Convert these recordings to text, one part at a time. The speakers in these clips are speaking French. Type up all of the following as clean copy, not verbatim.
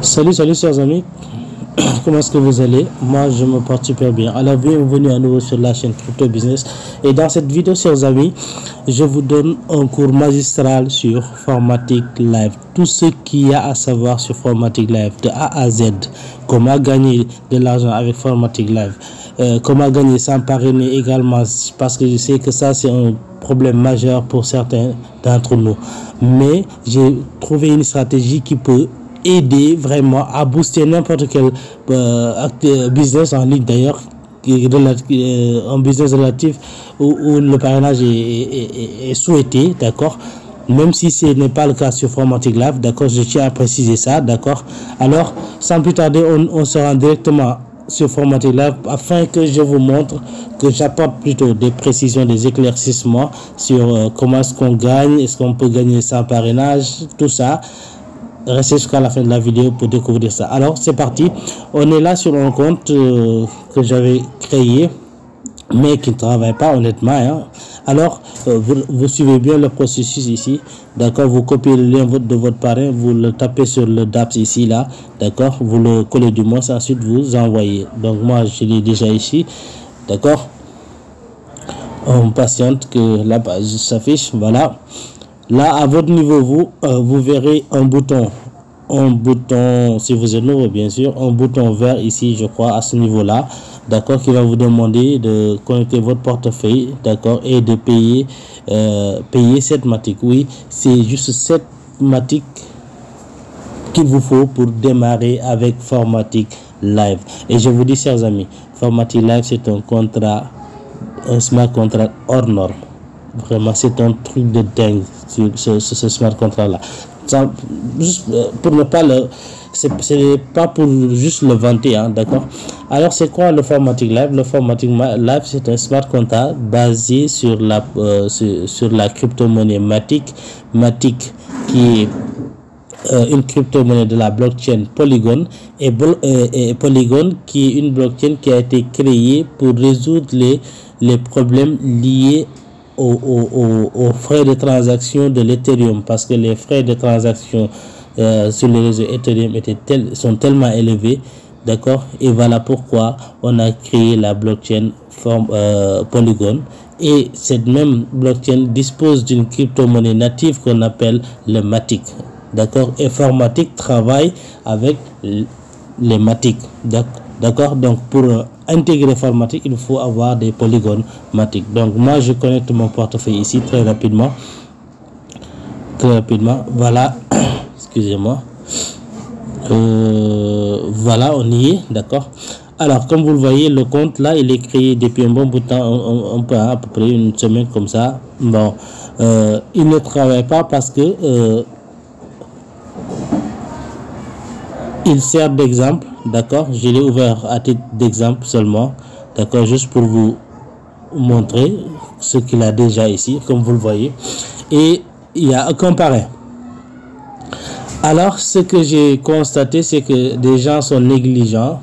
Salut chers amis, comment est-ce que vous allez? Moi je me porte super bien. Alors bienvenue à nouveau sur la chaîne Crypto Business, et dans cette vidéo chers amis, je vous donne un cours magistral sur Formatic Live, tout ce qu'il y a à savoir sur Formatic Live de A à Z, comment gagner de l'argent avec Formatic Live, comment gagner sans parrainer également, parce que je sais que ça c'est un problème majeur pour certains d'entre nous, mais j'ai trouvé une stratégie qui peut aider vraiment à booster n'importe quel business en ligne, d'ailleurs un business relatif où le parrainage est souhaité, d'accord, même si ce n'est pas le cas sur Formatic Live, d'accord, je tiens à préciser ça, d'accord. Alors sans plus tarder, on se rend directement sur Formatic Live afin que je vous montre, que j'apporte plutôt des précisions, des éclaircissements sur comment est-ce qu'on gagne, est-ce qu'on peut gagner sans parrainage, tout ça. Restez jusqu'à la fin de la vidéo pour découvrir ça. Alors c'est parti, on est là sur un compte que j'avais créé mais qui ne travaille pas honnêtement, hein. Alors vous suivez bien le processus ici, d'accord. Vous copiez le lien de votre parrain, vous le tapez sur le DApps ici là, d'accord, vous le collez du moins, ensuite vous envoyez. Donc moi je l'ai déjà ici, d'accord. On patiente que la page s'affiche. Voilà. Là, à votre niveau, vous verrez un bouton, si vous êtes nouveau, bien sûr, un bouton vert ici, je crois, à ce niveau-là, d'accord, qui va vous demander de connecter votre portefeuille, d'accord, et de payer cette matic. Oui, c'est juste cette matic qu'il vous faut pour démarrer avec Formatic Live. Et je vous dis, chers amis, Formatic Live, c'est un contrat, un smart contract hors norme. Vraiment, c'est un truc de dingue ce smart contract là. Ça, juste pour ne pas le, c'est pas pour juste le vanter, hein, d'accord. Alors c'est quoi le Formatic Live? Le Formatic Live, c'est un smart contract basé sur la crypto-monnaie Matic qui est une crypto-monnaie de la blockchain Polygon, et Polygon qui est une blockchain qui a été créée pour résoudre les problèmes liés aux frais de transaction de l'Ethereum, parce que les frais de transaction sur les réseaux Ethereum sont tellement élevés, d'accord. Et voilà pourquoi on a créé la blockchain Polygon, et cette même blockchain dispose d'une crypto-monnaie native qu'on appelle le Matic, d'accord. Et Formatic travaille avec les Matic, d'accord. Donc pour intégrer Formatic, il faut avoir des polygones Matic. Donc moi je connecte mon portefeuille ici très rapidement, voilà. Excusez-moi, voilà, on y est, d'accord. Alors comme vous le voyez, le compte là il est créé depuis un bon bout de temps, à peu près une semaine comme ça. Bon, il ne travaille pas parce que il sert d'exemple, d'accord. Je l'ai ouvert à titre d'exemple seulement, d'accord, juste pour vous montrer ce qu'il a déjà ici, comme vous le voyez, et il n'y a aucun parrain. Alors ce que j'ai constaté, c'est que des gens sont négligents,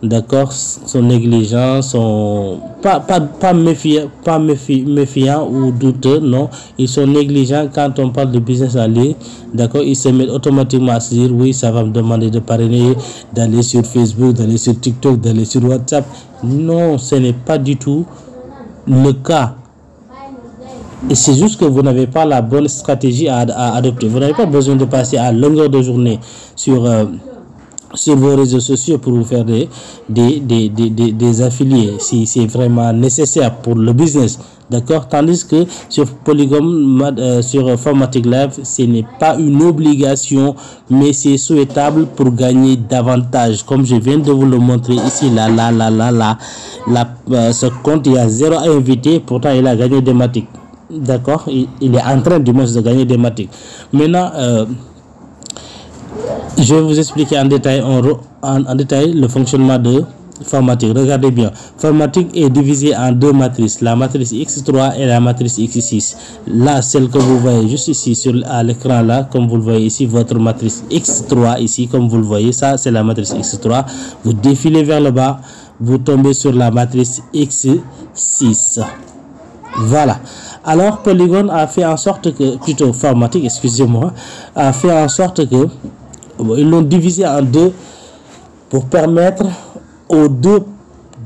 d'accord, sont pas méfiants ou douteux, non, ils sont négligents quand on parle de business en ligne, d'accord. Ils se mettent automatiquement à se dire oui, ça va me demander de parrainer, d'aller sur Facebook, d'aller sur TikTok, d'aller sur WhatsApp. Non, ce n'est pas du tout le cas. Et c'est juste que vous n'avez pas la bonne stratégie à adopter. Vous n'avez pas besoin de passer à longueur de journée sur vos réseaux sociaux pour vous faire des affiliés, si c'est vraiment nécessaire pour le business, d'accord. Tandis que sur Polygon, sur Formatic Live, ce n'est pas une obligation, mais c'est souhaitable pour gagner davantage, comme je viens de vous le montrer ici. Ce compte, il y a 0 invité, pourtant il a gagné des Matic, d'accord. Il est en train du moins de gagner des Matic. Maintenant je vais vous expliquer en détail, le fonctionnement de Formatic. Regardez bien, Formatic est divisé en deux matrices, la matrice X3 et la matrice X6. Là, celle que vous voyez juste ici à l'écran là, comme vous le voyez ici, votre matrice X3 ici, comme vous le voyez, ça c'est la matrice X3. Vous défilez vers le bas, vous tombez sur la matrice X6. Voilà. Alors Polygon a fait en sorte que, plutôt Formatic, excusez-moi, a fait en sorte que ils l'ont divisé en deux pour permettre aux deux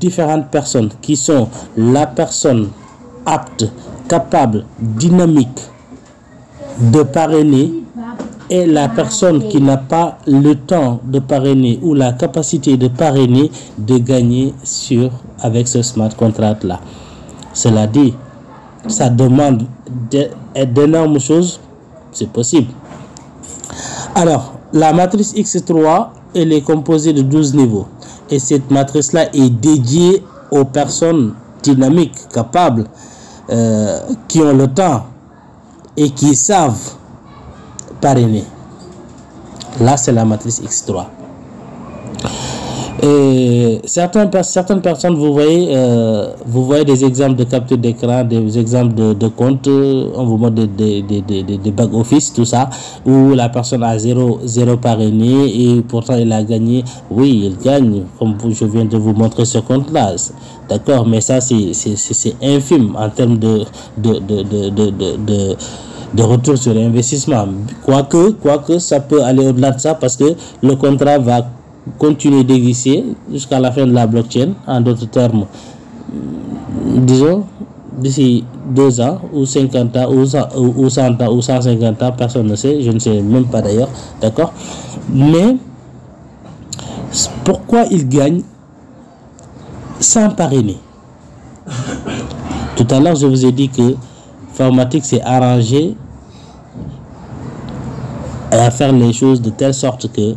différentes personnes qui sont la personne apte, capable, dynamique de parrainer et la personne qui n'a pas le temps de parrainer ou la capacité de parrainer de gagner avec ce smart contract là. Cela dit, ça demande d'énormes choses, c'est possible. Alors, la matrice X3, elle est composée de 12 niveaux. Et cette matrice-là est dédiée aux personnes dynamiques, capables, qui ont le temps et qui savent parrainer. Là, c'est la matrice X3. Et certaines personnes, vous voyez des exemples de capture d'écran, des exemples de comptes, on vous montre des back-office, tout ça, où la personne a zéro parrainé et pourtant il a gagné. Oui, il gagne, comme je viens de vous montrer ce compte-là. D'accord, mais ça, c'est infime en termes de retour sur investissement. Quoique, ça peut aller au-delà de ça parce que le contrat va continuer d'exister jusqu'à la fin de la blockchain. En d'autres termes, disons, d'ici 2 ans, ou 50 ans, ou 100 ans, ou 150 ans, personne ne sait, je ne sais même pas d'ailleurs, d'accord. Mais, pourquoi il gagne sans parrainer? Tout à l'heure, je vous ai dit que Formatic s'est arrangé à faire les choses de telle sorte que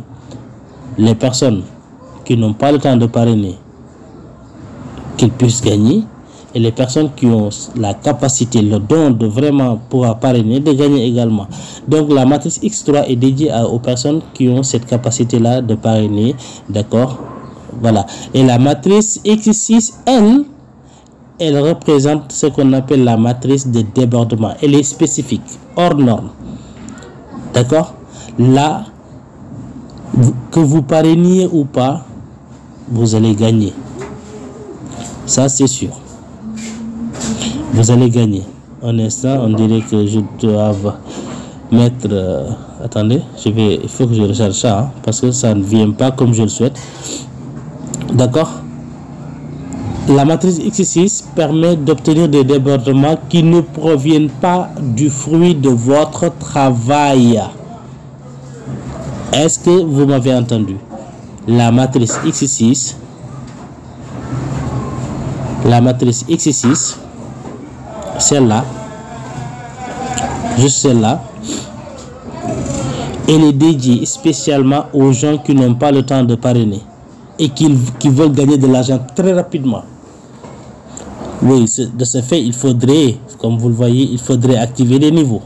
les personnes qui n'ont pas le temps de parrainer, qu'ils puissent gagner, et les personnes qui ont la capacité, le don de vraiment pouvoir parrainer, de gagner également. Donc la matrice X3 est dédiée aux personnes qui ont cette capacité-là de parrainer, d'accord? Voilà. Et la matrice X6, elle représente ce qu'on appelle la matrice de débordement. Elle est spécifique, hors norme. D'accord? Là, que vous parrainiez ou pas, vous allez gagner. Ça, c'est sûr. Vous allez gagner. Un instant, on dirait que je dois mettre... attendez, il faut que je recharge ça, hein, parce que ça ne vient pas comme je le souhaite. D'accord? La matrice X6 permet d'obtenir des débordements qui ne proviennent pas du fruit de votre travail. Est-ce que vous m'avez entendu? La matrice X6, celle-là, juste celle-là, elle est dédiée spécialement aux gens qui n'ont pas le temps de parrainer et qui veulent gagner de l'argent très rapidement. Oui, de ce fait, il faudrait, comme vous le voyez, il faudrait activer les niveaux.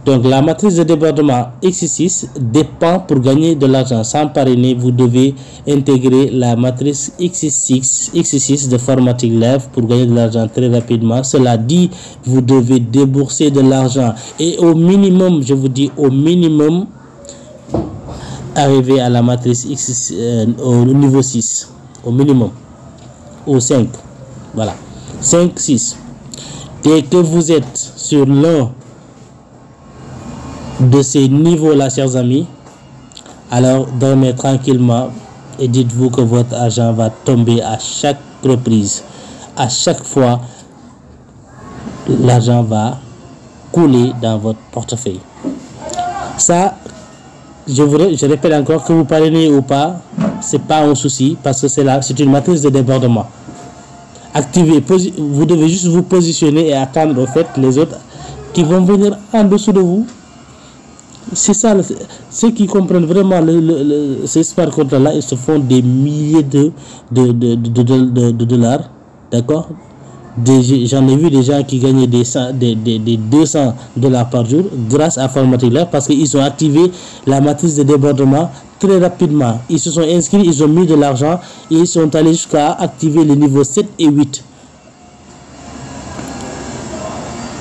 Donc, la matrice de débordement X6 dépend pour gagner de l'argent sans parrainer. Vous devez intégrer la matrice X6 de Formatic Live pour gagner de l'argent très rapidement. Cela dit, vous devez débourser de l'argent et au minimum, je vous dis au minimum, arriver à la matrice X au niveau 6, au minimum, au 5, voilà, 5, 6. Dès que vous êtes sur l'un de ces niveaux-là, chers amis, alors dormez tranquillement et dites-vous que votre argent va tomber à chaque reprise. À chaque fois, l'argent va couler dans votre portefeuille. Ça, je répète encore, que vous parrainez ou pas, c'est pas un souci parce que c'est une matrice de débordement. Activez, vous devez juste vous positionner et attendre au fait les autres qui vont venir en dessous de vous. C'est ça, ceux qui comprennent vraiment ces smart contracts là, ils se font des milliers de dollars, d'accord? J'en ai vu des gens qui gagnaient des 200 $ par jour grâce à Formatic Live parce qu'ils ont activé la matrice de débordement très rapidement. Ils se sont inscrits, ils ont mis de l'argent et ils sont allés jusqu'à activer les niveaux 7 et 8.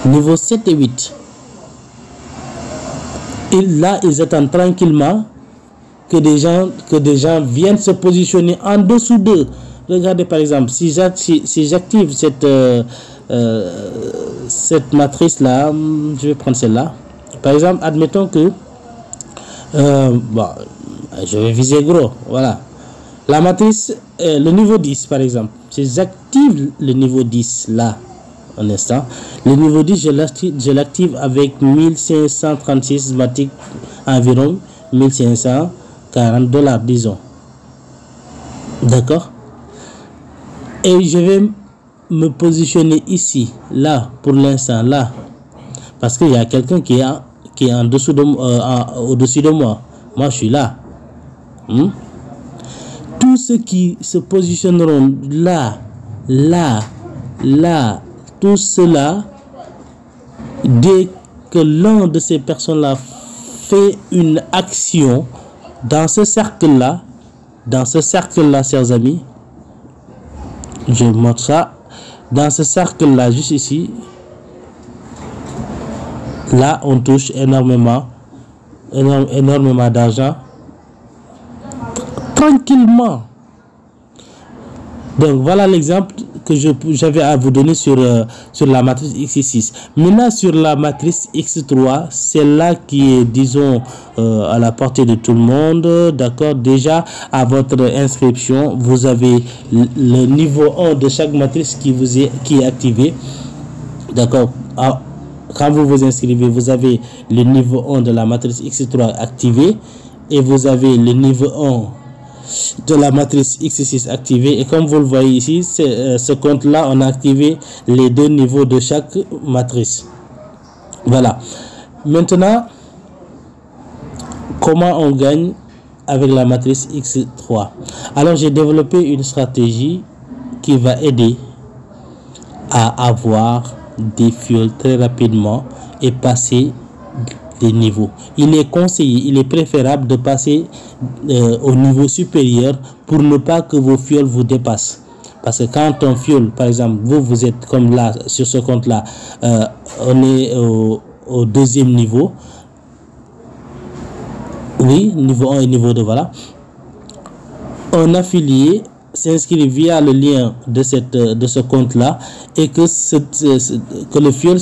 Niveau 7 et 8. Et là, ils attendent tranquillement que des gens viennent se positionner en dessous d'eux. Regardez par exemple, si j'active cette matrice là, je vais prendre celle-là. Par exemple, admettons que Bon, je vais viser gros. Voilà. La matrice, le niveau 10 par exemple. Si j'active le niveau 10 là, un instant. Le niveau 10, je l'active avec 1536 matic, environ 1540 $, disons. D'accord? Et je vais me positionner ici, là, pour l'instant, là. Parce qu'il y a quelqu'un qui est en dessous de, au-dessus de moi. Moi, je suis là. Tous ceux qui se positionneront là, là, là, tout cela, dès que l'un de ces personnes-là fait une action dans ce cercle-là, chers amis, je montre ça, dans ce cercle-là, juste ici, là, on touche énormément d'argent, tranquillement. Donc, voilà l'exemple que j'avais à vous donner sur la matrice X6. Maintenant, sur la matrice X3, c'est là qui est, disons, à la portée de tout le monde. D'accord? Déjà, à votre inscription, vous avez le niveau 1 de chaque matrice qui est activé. D'accord? Quand vous vous inscrivez, vous avez le niveau 1 de la matrice X3 activé. Et vous avez le niveau 1 de la matrice X6 activée, et comme vous le voyez ici, ce compte là on a activé les deux niveaux de chaque matrice. Voilà. Maintenant, comment on gagne avec la matrice X3? Alors j'ai développé une stratégie qui va aider à avoir des fuels très rapidement et passer des niveaux. Il est conseillé, il est préférable de passer au niveau supérieur pour ne pas que vos fuels vous dépassent. Parce que quand on fuel, par exemple, vous êtes comme là, sur ce compte-là, on est au deuxième niveau. Oui, niveau 1 et niveau 2, voilà. Un affilié s'inscrit via le lien de ce compte-là et que le fuel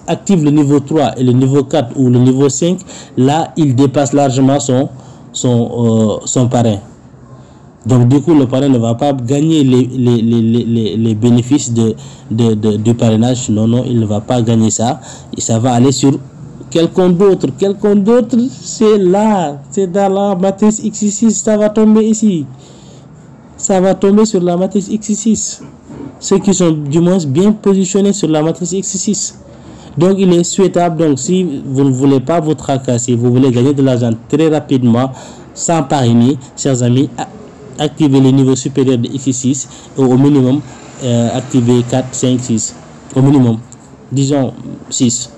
active le niveau 3 et le niveau 4 ou le niveau 5, là, il dépasse largement son parrain. Donc, du coup, le parrain ne va pas gagner les bénéfices du parrainage. Non, il ne va pas gagner ça. Et ça va aller sur quelqu'un d'autre. Quelqu'un d'autre, c'est là. C'est dans la matrice X6. Ça va tomber ici. Ça va tomber sur la matrice X6. Ceux qui sont du moins bien positionnés sur la matrice X6. Donc, il est souhaitable, donc, si vous ne voulez pas vous tracasser, vous voulez gagner de l'argent très rapidement, sans parrainer, chers amis, activez le niveau supérieur de X6 et au minimum, activez 4, 5, 6. Au minimum, disons 6.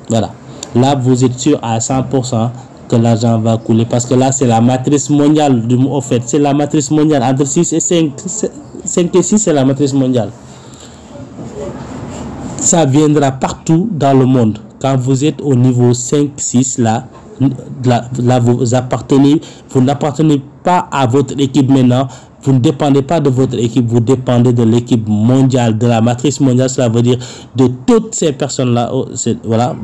Voilà. Là, vous êtes sûr à 100% que l'argent va couler, parce que là, c'est la matrice mondiale, en fait, c'est la matrice mondiale, entre 6 et 5, 5 et 6, c'est la matrice mondiale. Ça viendra partout dans le monde. Quand vous êtes au niveau 5, 6, là vous n'appartenez pas à votre équipe maintenant, vous ne dépendez pas de votre équipe, vous dépendez de l'équipe mondiale, de la matrice mondiale. Cela veut dire de toutes ces personnes-là, voilà,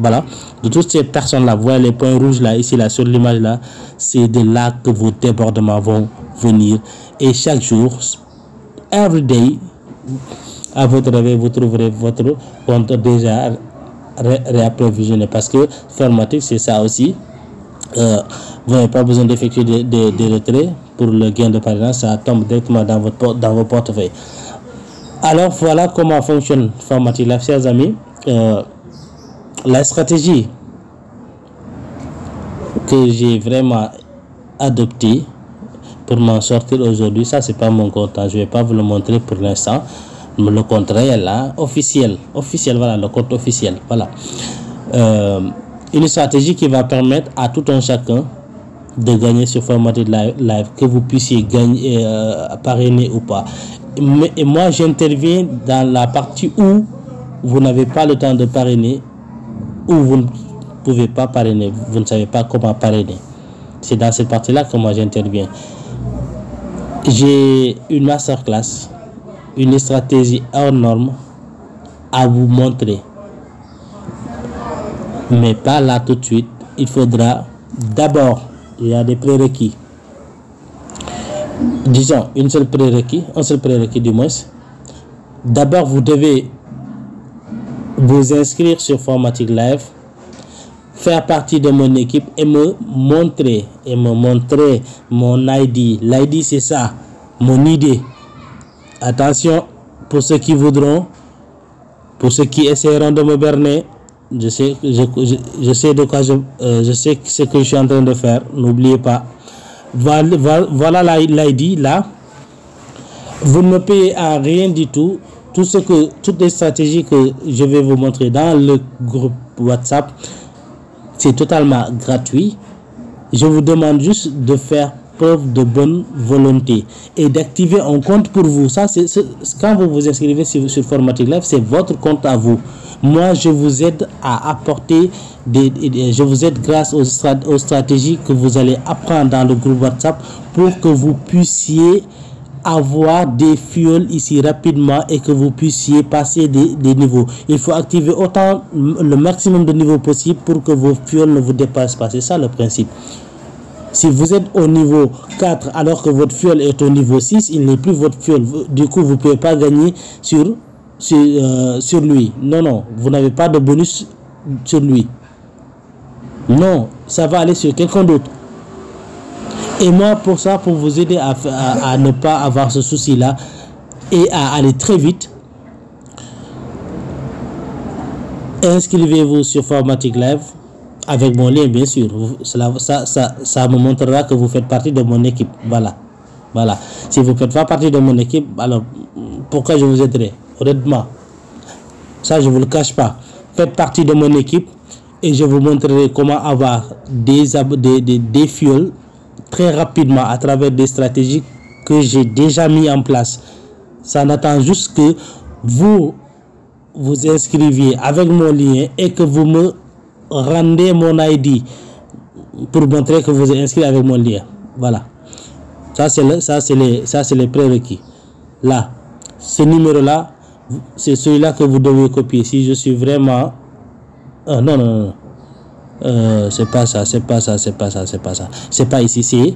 de toutes ces personnes-là. Vous voyez les points rouges là, ici, là, sur l'image là, c'est de là que vos débordements vont venir. Et chaque jour, every day, à votre réveil, vous trouverez votre compte déjà réapprovisionné, parce que Formatic, c'est ça aussi. Vous n'avez pas besoin d'effectuer des retraits pour le gain de parrainage, ça tombe directement dans vos portefeuilles. Alors voilà comment fonctionne Formatic Live, chers amis. La stratégie que j'ai vraiment adoptée pour m'en sortir aujourd'hui, ça c'est pas mon compte, je vais pas vous le montrer pour l'instant, le compte réel, hein, officiel, voilà, le compte officiel, voilà. Une stratégie qui va permettre à tout un chacun de gagner sur Formatic Live, que vous puissiez gagner, parrainer ou pas. Et moi, j'interviens dans la partie où vous n'avez pas le temps de parrainer, où vous ne pouvez pas parrainer, vous ne savez pas comment parrainer. C'est dans cette partie-là que moi j'interviens. J'ai une masterclass, une stratégie hors norme à vous montrer. Mais pas là tout de suite. Il faudra d'abord il y a des prérequis. Disons, un seul prérequis du moins. D'abord, vous devez vous inscrire sur Formatic Live, faire partie de mon équipe et me montrer mon ID. L'ID, c'est ça, mon idée. Attention, pour ceux qui voudront, pour ceux qui essaieront de me berner, je sais de quoi je sais ce que je suis en train de faire. N'oubliez pas. Voilà l'ID là. Vous ne me payez à rien du tout. Toutes les stratégies que je vais vous montrer dans le groupe WhatsApp, c'est totalement gratuit. Je vous demande juste de faire preuve de bonne volonté et d'activer un compte pour vous. Ça, quand vous vous inscrivez sur Formatic Live, c'est votre compte à vous. Moi, je vous aide à apporter je vous aide grâce aux stratégies que vous allez apprendre dans le groupe WhatsApp pour que vous puissiez avoir des fuels ici rapidement et que vous puissiez passer des niveaux. Il faut activer autant le maximum de niveaux possible pour que vos fuels ne vous dépassent pas. C'est ça le principe. Si vous êtes au niveau 4 alors que votre fuel est au niveau 6, il n'est plus votre fuel. Du coup, vous ne pouvez pas gagner sur lui. Non, vous n'avez pas de bonus sur lui. Non, ça va aller sur quelqu'un d'autre. Et moi, pour ça, pour vous aider à ne pas avoir ce souci-là et à aller très vite, inscrivez-vous sur Formatic Live avec mon lien, bien sûr. Ça me montrera que vous faites partie de mon équipe. Voilà. Si vous ne faites pas partie de mon équipe, alors pourquoi je vous aiderai? Honnêtement, ça, je ne vous le cache pas. Faites partie de mon équipe et je vous montrerai comment avoir des fuels très rapidement à travers des stratégies que j'ai déjà mis en place. Ça n'attend juste que vous vous inscriviez avec mon lien et que vous me rendez mon ID pour montrer que vous êtes inscrit avec mon lien. Voilà. Ça c'est les prérequis. Là, ce numéro là, c'est celui-là que vous devez copier. Si je suis vraiment non. C'est pas ça. C'est pas ici.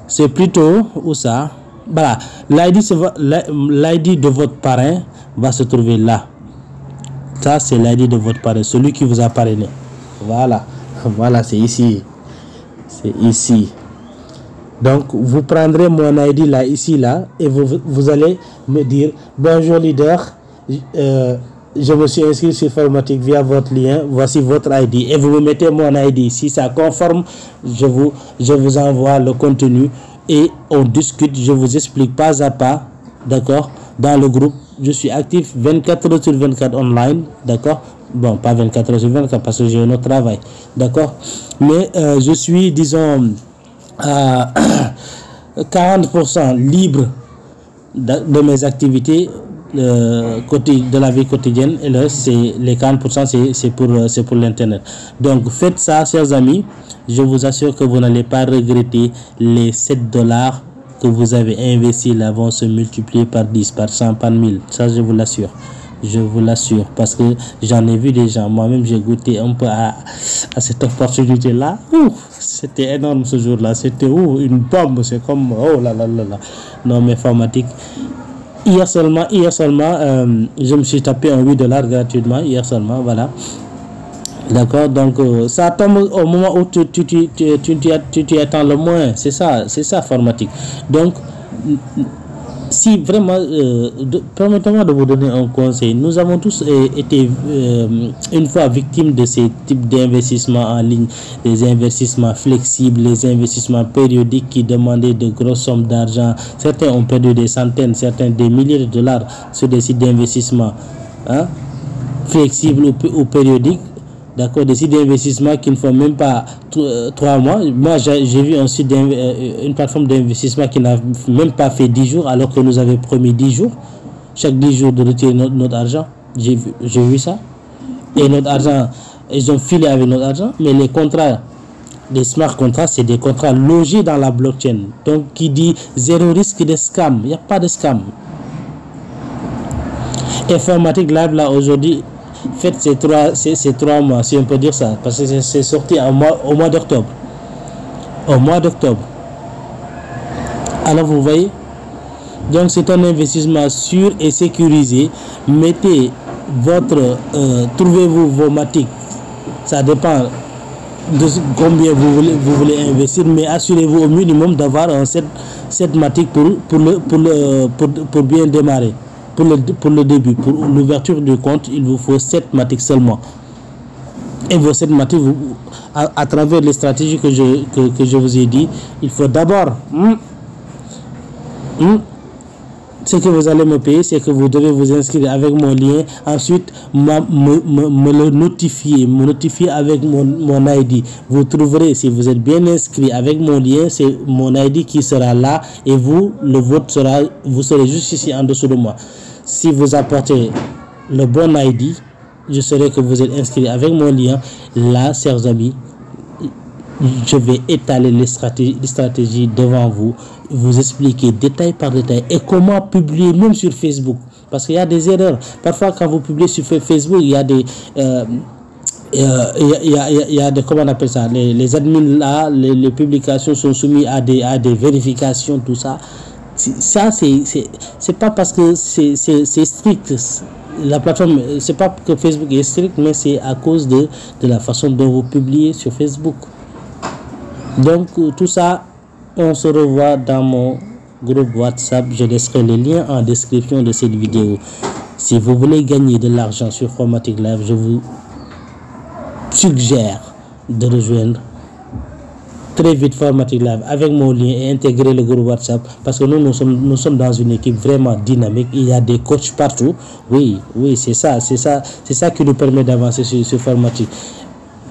C'est plutôt où ça. Voilà. L'ID de votre parrain va se trouver là. Ça, c'est l'ID de votre parrain, celui qui vous a parrainé. Voilà, c'est ici. Donc, vous prendrez mon ID là, ici, là, et vous allez me dire bonjour leader. Je me suis inscrit sur Formatic via votre lien, voici votre ID et vous me mettez mon ID. Si ça conforme, je vous envoie le contenu et on discute, je vous explique pas à pas, d'accord. Dans le groupe, je suis actif 24 heures sur 24 online, d'accord. Bon, pas 24 heures sur 24 parce que j'ai un autre travail, d'accord. Mais je suis, disons, 40% libre de mes activités de la vie quotidienne, et là c'est les 40% c'est pour l'internet. Donc faites ça, chers amis, je vous assure que vous n'allez pas regretter. Les 7 dollars que vous avez investis là vont se multiplier par 10, par 100, par 1000. Ça, je vous l'assure, parce que j'en ai vu des gens. Moi-même, j'ai goûté un peu à cette opportunité là. C'était énorme ce jour là, c'était une bombe. C'est comme oh là. Non, mais Formatic, hier seulement, je me suis tapé un 8 dollars gratuitement, hier seulement, voilà. D'accord, donc ça tombe au moment où tu attends le moins, c'est ça Formatic. Donc, si vraiment, permettez-moi de vous donner un conseil. Nous avons tous été une fois victimes de ces types d'investissements en ligne, les investissements flexibles, les investissements périodiques qui demandaient de grosses sommes d'argent. Certains ont perdu des centaines, certains des milliers de dollars sur des sites d'investissement flexibles ou périodiques. D'accord, des sites d'investissement qui ne font même pas 3 mois. Moi, j'ai vu un site une plateforme d'investissement qui n'a même pas fait 10 jours, alors que nous avions promis 10 jours. Chaque 10 jours de retirer notre argent. J'ai vu ça. Et notre argent, ils ont filé avec notre argent. Mais les contrats, les smart contracts, c'est des contrats logés dans la blockchain. Donc, qui dit zéro risque de scam. Il n'y a pas de scam. Formatic Live, là, aujourd'hui, faites ces 3 mois, si on peut dire ça, parce que c'est sorti au mois d'octobre. au mois d'octobre. Alors vous voyez, donc c'est un investissement sûr et sécurisé. Mettez votre trouvez-vous vos matiques, ça dépend de combien vous voulez investir, mais assurez-vous au minimum d'avoir un 7 matic pour bien démarrer, pour le début. Pour l'ouverture du compte, il vous faut 7 matiques seulement. Et vos 7 matiques, à travers les stratégies que je vous ai dit, il faut d'abord ce que vous allez me payer, c'est que vous devez vous inscrire avec mon lien. Ensuite, me le notifier, avec mon ID. Vous trouverez, si vous êtes bien inscrit avec mon lien, c'est mon ID qui sera là, et vous, le vôtre sera, vous serez juste ici en dessous de moi. Si vous apportez le bon ID, je saurai que vous êtes inscrit avec mon lien. Là, chers amis, je vais étaler les stratégies devant vous, vous expliquer détail par détail et comment publier même sur Facebook, parce qu'il y a des erreurs. Parfois, quand vous publiez sur Facebook, il y a des comment on appelle ça, les admins là, les publications sont soumises à des vérifications, tout ça. Ça, c'est pas parce que c'est strict. La plateforme, c'est pas que Facebook est strict, mais c'est à cause de la façon dont vous publiez sur Facebook. Donc tout ça, on se revoit dans mon groupe WhatsApp. Je laisserai les liens en description de cette vidéo. Si vous voulez gagner de l'argent sur Formatic Live, je vous suggère de rejoindre très vite Formatic Live avec mon lien et intégrer le groupe WhatsApp, parce que nous sommes dans une équipe vraiment dynamique. Il y a des coachs partout. Oui, c'est ça qui nous permet d'avancer sur Formatic.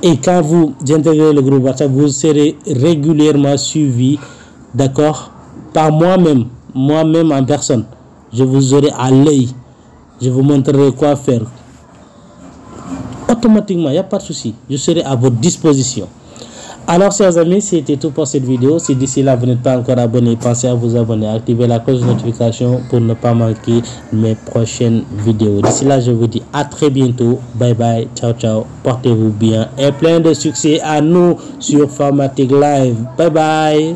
Et quand vous intégrez le groupe WhatsApp, vous serez régulièrement suivi, d'accord, par moi-même en personne. Je vous aurai à l'œil, je vous montrerai quoi faire. Automatiquement, il n'y a pas de souci, je serai à votre disposition. Alors, chers amis, c'était tout pour cette vidéo. Si d'ici là vous n'êtes pas encore abonné, pensez à vous abonner, activer la cloche de notification pour ne pas manquer mes prochaines vidéos. D'ici là, je vous dis à très bientôt. Bye bye, ciao ciao, portez-vous bien et plein de succès à nous sur Formatic Live. Bye bye.